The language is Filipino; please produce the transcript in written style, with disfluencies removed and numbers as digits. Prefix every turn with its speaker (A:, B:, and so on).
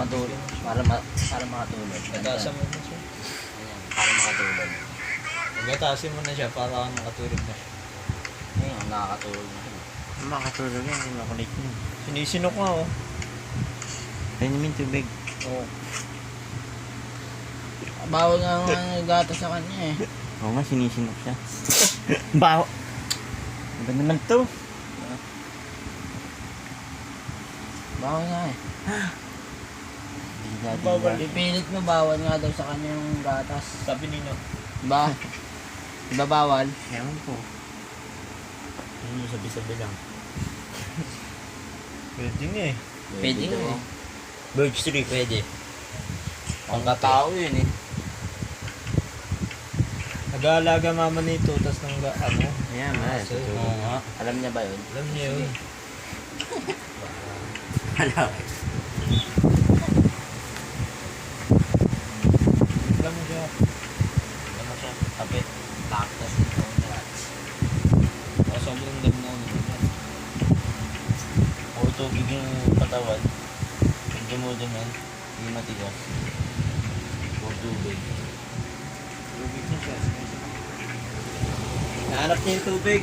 A: Matulog. Para makatulog.
B: Gatasan mo na siya.
A: Ayan, para makatulog.
B: Gatasin mo na siya para makatulog na siya.
A: Ayun, nakakatulog na siya.
C: Makatulog yan, makulit yun.
B: Sinisinok nga oh.
C: Pwede namin tubig.
B: Oo.
A: Bawal nga ang gatas sa kanya eh.
C: Oo nga, sinisinok siya. Baho! Ano ba naman to?
A: Bawal nga eh.
B: Bawal.
A: Pipilit mo, bawal nga daw sa kanya yung gatas.
B: Sabi nino.
A: Diba? Diba bawal?
C: Ewan po.
B: Yun yung sabi-sabi lang. Pwede nga eh.
A: Pwede nga eh.
B: Birch tree pwede.
A: Ang katao yun eh.
B: Nag-aalaga mama nito, tas nang ano.
C: Ayan,
B: Kasi,
C: tutulog nga.
A: Alam niya ba yun?
B: Alam niyo yun.
C: Alam.
B: Alam mo siya.
A: Ano siya? Kapit. Cactus nito.
B: Sobrang dam na ano.
C: Puro tubig yung katawan. Medyo mo duman. Hindi matigas. Puro tubig.
B: Tubig na siya. Nahanap niya yung tubig.